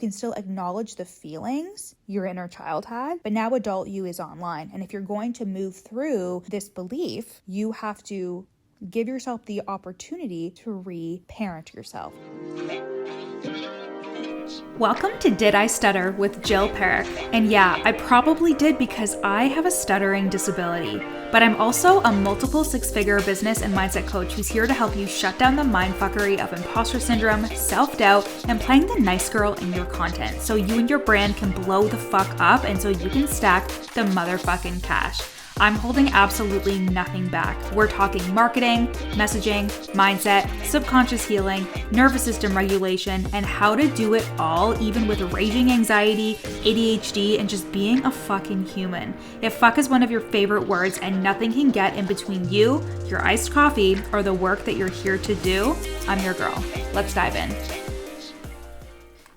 can still acknowledge the feelings your inner child had, but now adult you is online. And if you're going to move through this belief, you have to give yourself the opportunity to re-parent yourself. Welcome to Did I Stutter with Jill Perick. And yeah, I probably did because I have a stuttering disability. But I'm also a multiple six-figure business and mindset coach who's here to help you shut down the mindfuckery of imposter syndrome, self-doubt, and playing the nice girl in your content so you and your brand can blow the fuck up and so you can stack the motherfucking cash. I'm holding absolutely nothing back. We're talking marketing, messaging, mindset, subconscious healing, nervous system regulation, and how to do it all even with raging anxiety, ADHD, and just being a fucking human. If fuck is one of your favorite words and nothing can get in between you, your iced coffee, or the work that you're here to do, I'm your girl. Let's dive in.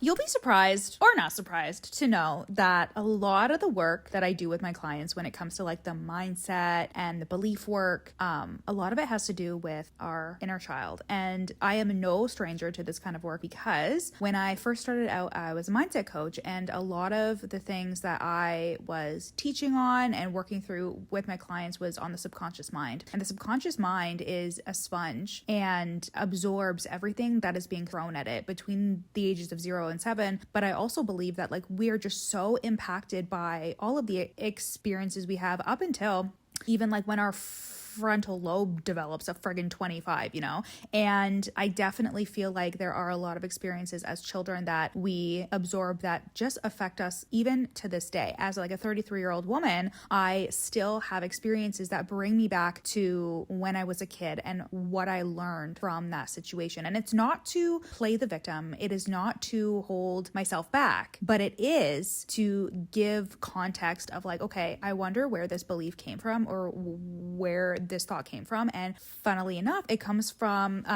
You'll be surprised or not surprised to know that a lot of the work that I do with my clients when it comes to like the mindset and the belief work, a lot of it has to do with our inner child. And I am no stranger to this kind of work because when I first started out, I was a mindset coach, and a lot of the things that I was teaching on and working through with my clients was on the subconscious mind. And the subconscious mind is a sponge and absorbs everything that is being thrown at it between the ages of 0 and 7. But I also believe that like we are just so impacted by all of the experiences we have up until even like when our frontal lobe develops a friggin' 25, you know? And I definitely feel like there are a lot of experiences as children that we absorb that just affect us even to this day. As like a 33-year-old woman, I still have experiences that bring me back to when I was a kid and what I learned from that situation. And it's not to play the victim. It is not to hold myself back, but it is to give context of like, okay, I wonder where this belief came from or where this thought came from. And funnily enough, it comes from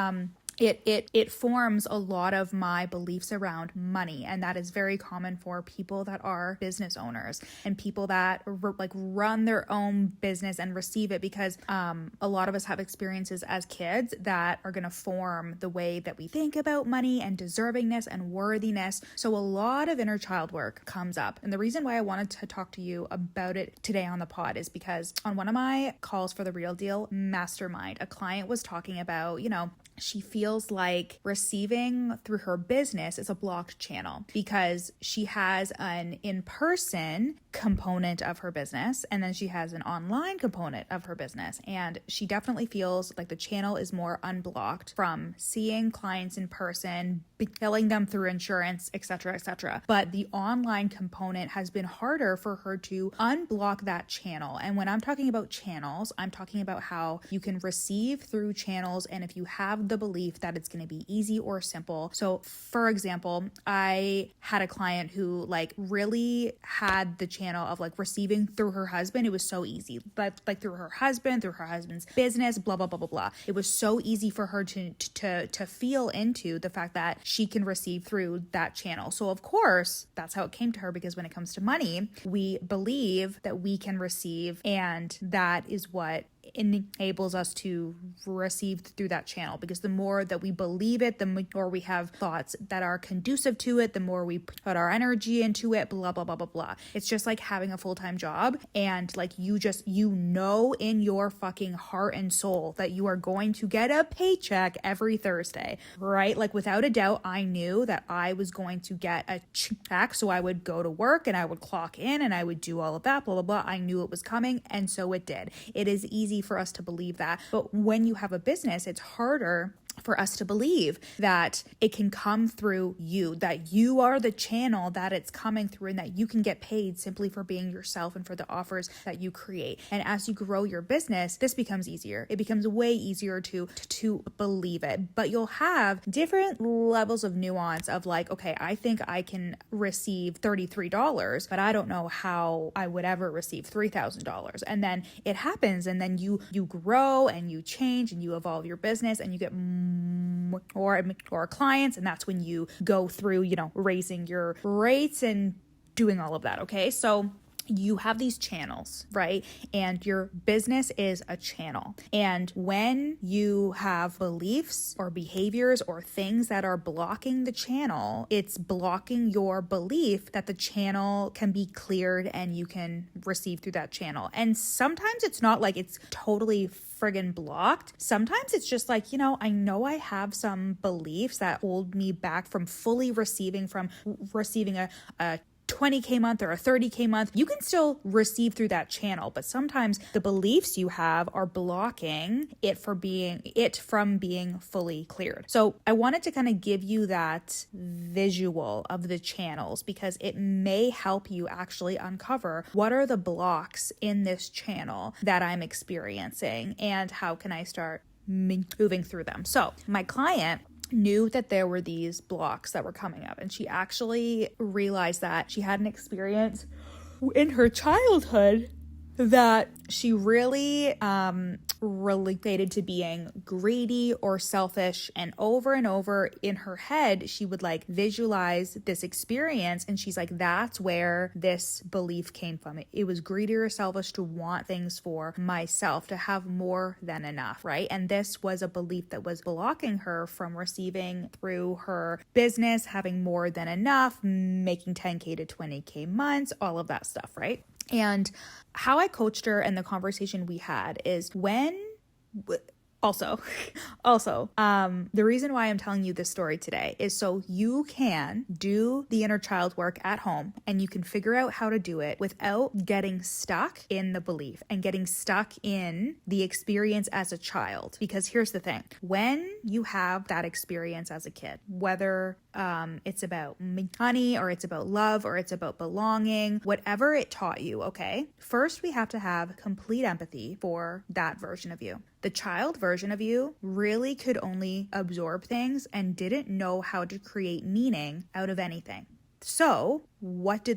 it forms a lot of my beliefs around money, and that is very common for people that are business owners and people that like run their own business and receive it, because a lot of us have experiences as kids that are going to form the way that we think about money and deservingness and worthiness. So a lot of inner child work comes up, and the reason why I wanted to talk to you about it today on the pod is because on one of my calls for the Real Deal Mastermind, a client was talking about, you know, she feels like receiving through her business is a blocked channel because she has an in-person component of her business and then she has an online component of her business. And she definitely feels like the channel is more unblocked from seeing clients in person, billing them through insurance, etc., etc. But the online component has been harder for her to unblock that channel. And when I'm talking about channels, I'm talking about how you can receive through channels, and if you have the belief that it's going to be easy or simple. So for example, I had a client who like really had the channel of like receiving through her husband. It was so easy, but like through her husband's business, blah, blah, blah, blah, blah. It was so easy for her to feel into the fact that she can receive through that channel. So of course, that's how it came to her, because when it comes to money, we believe that we can receive, and that is what enables us to receive through that channel, because the more that we believe it, the more we have thoughts that are conducive to it, the more we put our energy into it, blah, blah, blah, blah, blah. It's just like having a full-time job, and like you know in your fucking heart and soul that you are going to get a paycheck every Thursday, right? Like without a doubt, I knew that I was going to get a check, so I would go to work and I would clock in and I would do all of that, blah, blah, blah. I knew it was coming, and so it did. It is easy for us to believe that. But when you have a business, it's harder for us to believe that it can come through you, that you are the channel that it's coming through, and that you can get paid simply for being yourself and for the offers that you create. And as you grow your business, this becomes easier. It becomes way easier to believe it. But you'll have different levels of nuance of like, okay, I think I can receive $33, but I don't know how I would ever receive $3,000. And then it happens, and then you grow and you change and you evolve your business and you get more clients, and that's when you go through, you know, raising your rates and doing all of that. Okay, so you have these channels, right? And your business is a channel. And when you have beliefs or behaviors or things that are blocking the channel, it's blocking your belief that the channel can be cleared and you can receive through that channel. And sometimes it's not like it's totally friggin' blocked. Sometimes it's just like, I know I have some beliefs that hold me back from fully receiving a 20K month or a 30K month. You can still receive through that channel, but sometimes the beliefs you have are blocking it from being fully cleared. So I wanted to kind of give you that visual of the channels because it may help you actually uncover what are the blocks in this channel that I'm experiencing and how can I start moving through them. So my client knew that there were these blocks that were coming up, and she actually realized that she had an experience in her childhood that she really related to being greedy or selfish, and over in her head she would like visualize this experience, and she's like, that's where this belief came from. It was greedy or selfish to want things for myself, to have more than enough, right? And this was a belief that was blocking her from receiving through her business, having more than enough, making 10K to 20K months, all of that stuff, right? And how I coached her and the conversation we had is also, the reason why I'm telling you this story today is so you can do the inner child work at home and you can figure out how to do it without getting stuck in the belief and getting stuck in the experience as a child. Because here's the thing, when you have that experience as a kid, whether it's about money or it's about love or it's about belonging, whatever it taught you, okay? First, we have to have complete empathy for that version of you. The child version of you really could only absorb things and didn't know how to create meaning out of anything. So what do?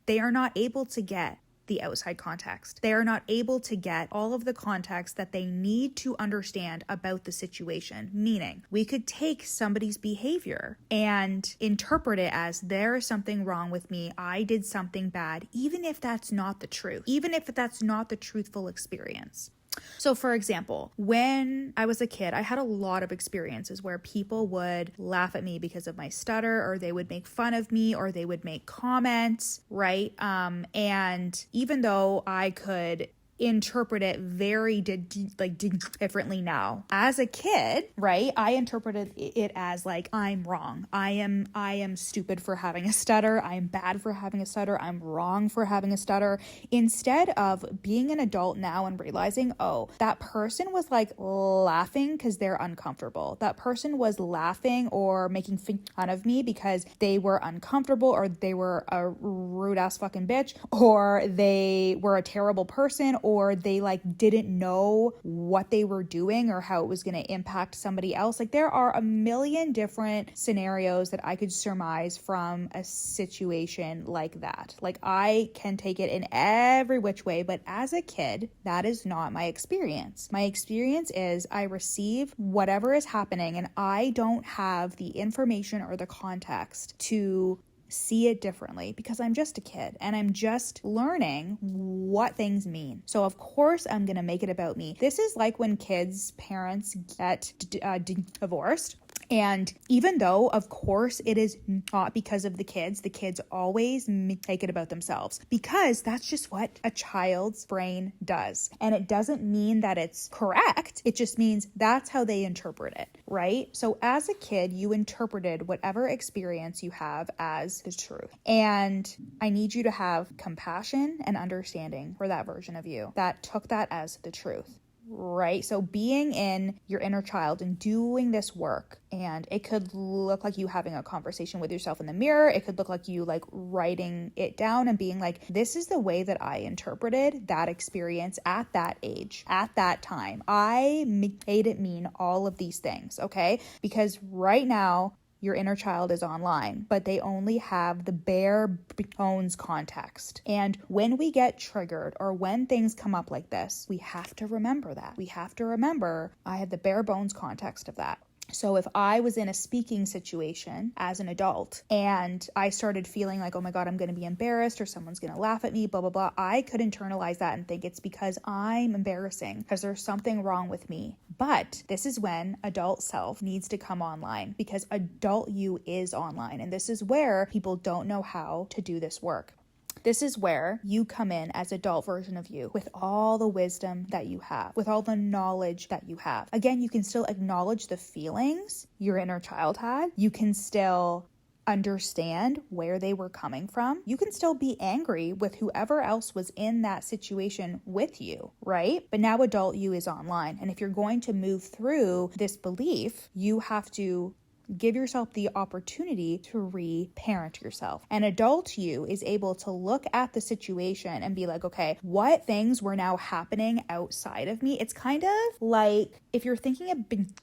They are not able to get the outside context. They are not able to get all of the context that they need to understand about the situation. Meaning, we could take somebody's behavior and interpret it as there is something wrong with me, I did something bad, even if that's not the truth, even if that's not the truthful experience. So for example, when I was a kid, I had a lot of experiences where people would laugh at me because of my stutter, or they would make fun of me, or they would make comments, right? And even though I could interpret it very differently now, as a kid, right, I interpreted it as like, I'm wrong, I am stupid for having a stutter, I'm bad for having a stutter, I'm wrong for having a stutter, instead of being an adult now and realizing, oh, that person was like laughing because they're uncomfortable, that person was laughing or making fun of me because they were uncomfortable, or they were a rude ass fucking bitch, or they were a terrible person, or they like didn't know what they were doing or how it was going to impact somebody else. Like, there are a million different scenarios that I could surmise from a situation like that. Like, I can take it in every which way, but as a kid, that is not my experience. My experience is I receive whatever is happening and I don't have the information or the context to see it differently because I'm just a kid and I'm just learning what things mean. So of course I'm going to make it about me. This is like when kids' parents get divorced. And even though, of course, it is not because of the kids always make it about themselves, because that's just what a child's brain does. And it doesn't mean that it's correct. It just means that's how they interpret it, right? So as a kid, you interpreted whatever experience you have as the truth. And I need you to have compassion and understanding for that version of you that took that as the truth. Right? So being in your inner child and doing this work, and it could look like you having a conversation with yourself in the mirror. It could look like you like writing it down and being like, this is the way that I interpreted that experience at that age, at that time. I made it mean all of these things, okay? Because right now, your inner child is online, but they only have the bare bones context. And when we get triggered or when things come up like this, we have to remember that. We have to remember I had the bare bones context of that. So if I was in a speaking situation as an adult and I started feeling like, oh my God, I'm going to be embarrassed or someone's going to laugh at me, blah, blah, blah, I could internalize that and think it's because I'm embarrassing, because there's something wrong with me. But this is when adult self needs to come online, because adult you is online. And this is where people don't know how to do this work. This is where you come in as adult version of you with all the wisdom that you have, with all the knowledge that you have. Again, you can still acknowledge the feelings your inner child had. You can still understand where they were coming from. You can still be angry with whoever else was in that situation with you, right? But now adult you is online. And if you're going to move through this belief, you have to give yourself the opportunity to re-parent yourself. An adult you is able to look at the situation and be like, okay, what things were now happening outside of me? It's kind of like if you're thinking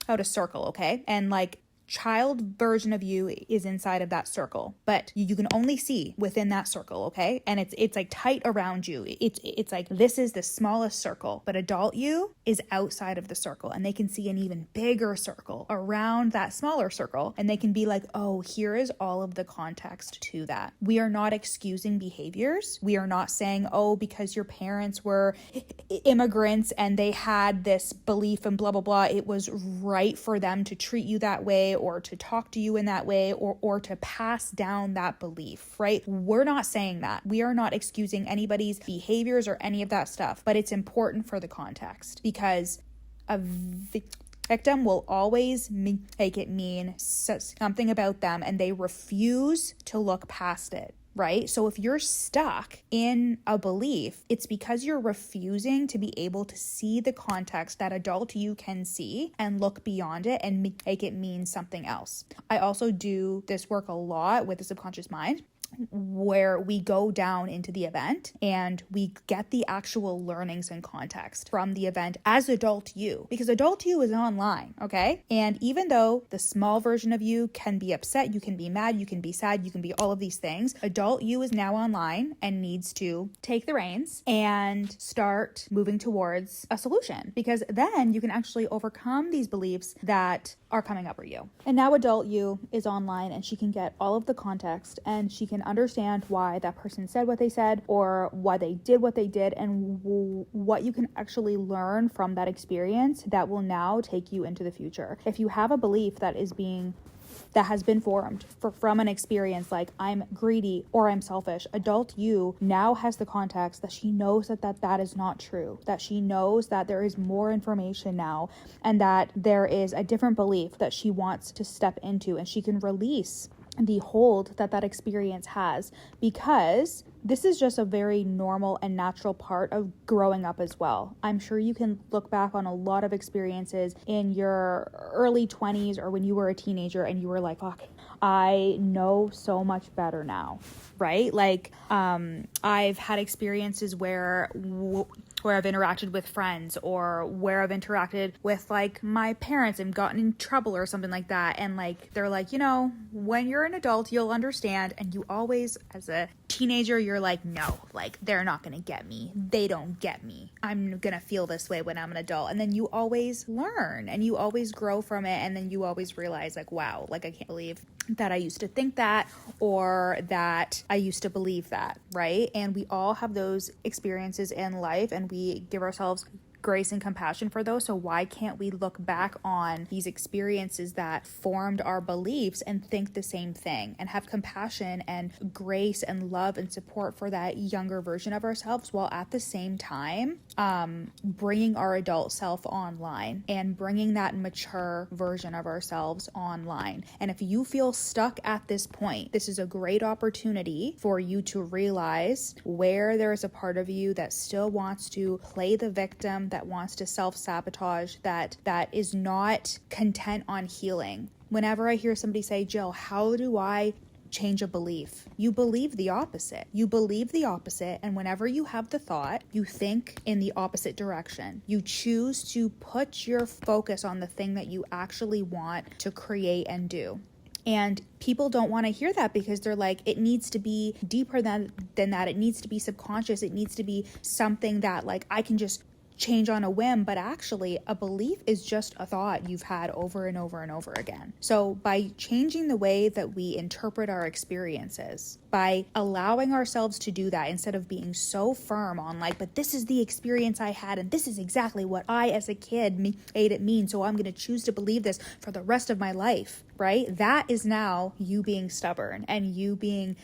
about a circle, okay? And like child version of you is inside of that circle, but you can only see within that circle, okay? And it's like tight around you. It's like this is the smallest circle, but adult you is outside of the circle, and they can see an even bigger circle around that smaller circle, and they can be like, oh, here is all of the context to that. We are not excusing behaviors. We are not saying, oh, because your parents were immigrants and they had this belief and blah, blah, blah, it was right for them to treat you that way or to talk to you in that way or to pass down that belief, right? We're not saying that. We are not excusing anybody's behaviors or any of that stuff, but it's important for the context, because a victim will always make it mean something about them and they refuse to look past it. Right? So if you're stuck in a belief, it's because you're refusing to be able to see the context that adult you can see and look beyond it and make it mean something else. I also do this work a lot with the subconscious mind, where we go down into the event and we get the actual learnings and context from the event as adult you, because adult you is online, okay? And even though the small version of you can be upset, you can be mad, you can be sad, you can be all of these things, adult you is now online and needs to take the reins and start moving towards a solution, because then you can actually overcome these beliefs that are coming up for you. And now adult you is online and she can get all of the context and she can understand why that person said what they said or why they did what they did, and what you can actually learn from that experience that will now take you into the future. If you have a belief that has been formed from an experience like I'm greedy or I'm selfish, adult you now has the context that she knows that is not true, that she knows that there is more information now and that there is a different belief that she wants to step into, and she can release the hold that experience has, because this is just a very normal and natural part of growing up as well. I'm sure you can look back on a lot of experiences in your early 20s or when you were a teenager and you were like, fuck, I know so much better now, right? Like, I've had experiences where I've interacted with friends or where I've interacted with like my parents and gotten in trouble or something like that. And like, they're like, when you're an adult, you'll understand. And you always, as a teenager, you're like, no, like they're not going to get me. They don't get me. I'm going to feel this way when I'm an adult. And then you always learn and you always grow from it. And then you always realize like, wow, like I can't believe that I used to think that, or that I used to believe that, right? And we all have those experiences in life and we give ourselves grace and compassion for those. So why can't we look back on these experiences that formed our beliefs and think the same thing and have compassion and grace and love and support for that younger version of ourselves, while at the same time bringing our adult self online and bringing that mature version of ourselves online. And if you feel stuck at this point, this is a great opportunity for you to realize where there is a part of you that still wants to play the victim, that wants to self-sabotage, that is not content on healing. Whenever I hear somebody say, Jill, how do I change a belief? You believe the opposite. You believe the opposite, and whenever you have the thought, you think in the opposite direction. You choose to put your focus on the thing that you actually want to create and do. And people don't want to hear that because they're like, it needs to be deeper than that. It needs to be subconscious. It needs to be something that like I can just change on a whim, but actually a belief is just a thought you've had over and over and over again. So by changing the way that we interpret our experiences, by allowing ourselves to do that instead of being so firm on like, but this is the experience I had and this is exactly what I as a kid made it mean, so I'm going to choose to believe this for the rest of my life, right? That is now you being stubborn and you being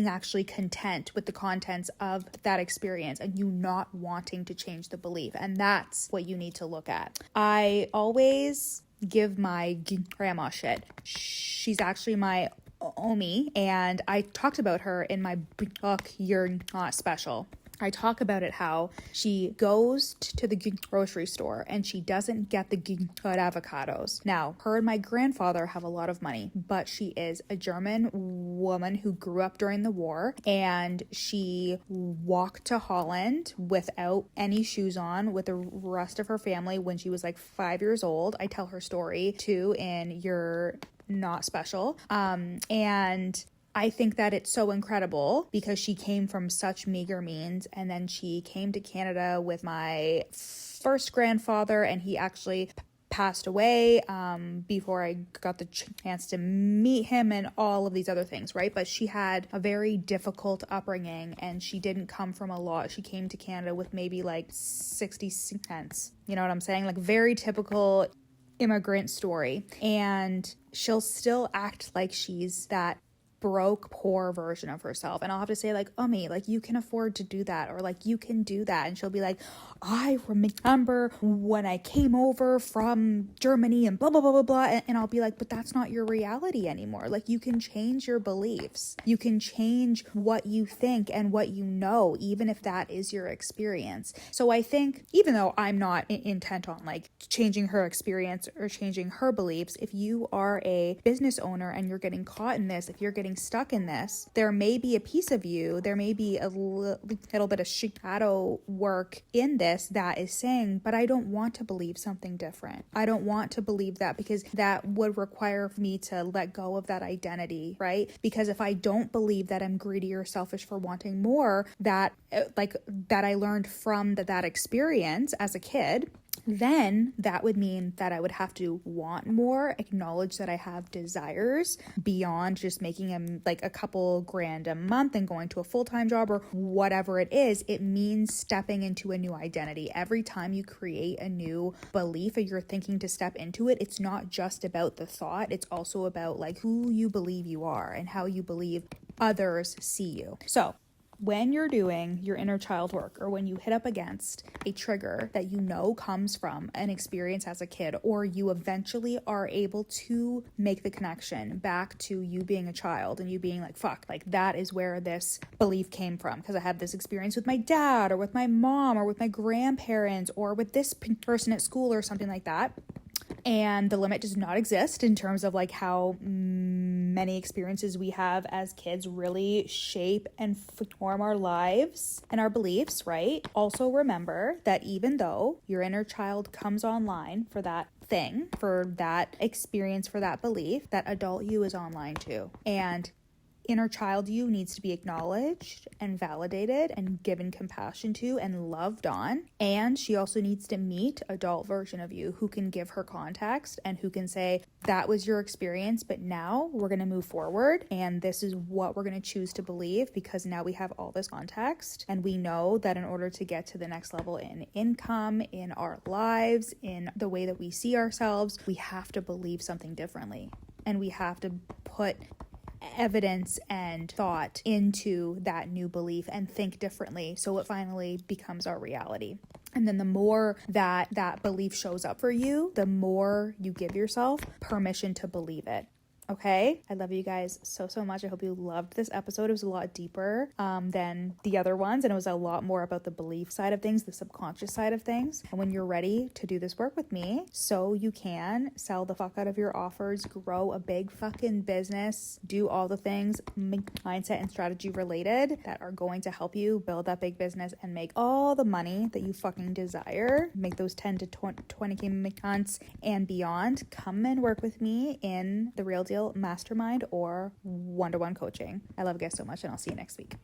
actually content with the contents of that experience and you not wanting to change the belief. And that's what you need to look at. I always give my grandma shit. She's actually my Omi, and I talked about her in my book, You're Not Special. I talk about it how she goes to the grocery store and she doesn't get the good avocados. Now, her and my grandfather have a lot of money, but she is a German woman who grew up during the war, and she walked to Holland without any shoes on with the rest of her family when she was like 5 years old. I tell her story too in You're Not Special. And I think that it's so incredible because she came from such meager means, and then she came to Canada with my first grandfather, and he actually passed away before I got the chance to meet him and all of these other things, right? But she had a very difficult upbringing and she didn't come from a lot. She came to Canada with maybe like 60 cents. You know what I'm saying? Like very typical immigrant story. And she'll still act like she's that broke, poor version of herself. And I'll have to say like, Omi, like you can afford to do that, or like you can do that. And she'll be like, I remember when I came over from Germany and blah, blah, blah, blah, blah. And I'll be like, but that's not your reality anymore. Like you can change your beliefs. You can change what you think and what you know, even if that is your experience. So I think even though I'm not intent on like changing her experience or changing her beliefs, if you are a business owner and you're getting caught in this, if you're getting stuck in this, there may be a piece of you, there may be a little bit of shadow work in this that is saying, but I don't want to believe something different. I don't want to believe that because that would require me to let go of that identity, right? Because if I don't believe that I'm greedy or selfish for wanting more, that I learned from that experience as a kid, then that would mean that I would have to want more, acknowledge that I have desires beyond just making a couple grand a month and going to a full-time job or whatever it is. It means stepping into a new identity. Every time you create a new belief or you're thinking to step into it, it's not just about the thought. It's also about like who you believe you are and how you believe others see you. So when you're doing your inner child work, or when you hit up against a trigger that you know comes from an experience as a kid, or you eventually are able to make the connection back to you being a child and you being like, fuck, like that is where this belief came from because I had this experience with my dad or with my mom or with my grandparents or with this person at school or something like that. And the limit does not exist in terms of like how many experiences we have as kids really shape and form our lives and our beliefs, right? Also remember that even though your inner child comes online for that thing, for that experience, for that belief, that adult you is online too. And inner child you needs to be acknowledged and validated and given compassion to and loved on. And she also needs to meet adult version of you who can give her context and who can say, that was your experience, but now we're going to move forward and this is what we're going to choose to believe because now we have all this context and we know that in order to get to the next level in income, in our lives, in the way that we see ourselves, we have to believe something differently and we have to put evidence and thought into that new belief and think differently so it finally becomes our reality. And then the more that belief shows up for you, the more you give yourself permission to believe it. Okay, I love you guys so much. I hope you loved this episode. It was a lot deeper than the other ones, and it was a lot more about the belief side of things, the subconscious side of things. And when you're ready to do this work with me, so you can sell the fuck out of your offers, grow a big fucking business, do all the things mindset and strategy related that are going to help you build that big business and make all the money that you fucking desire, make those 10 to 20K months and beyond, come and work with me in the Real Deal Mastermind or one-to-one coaching. I love you guys so much and I'll see you next week.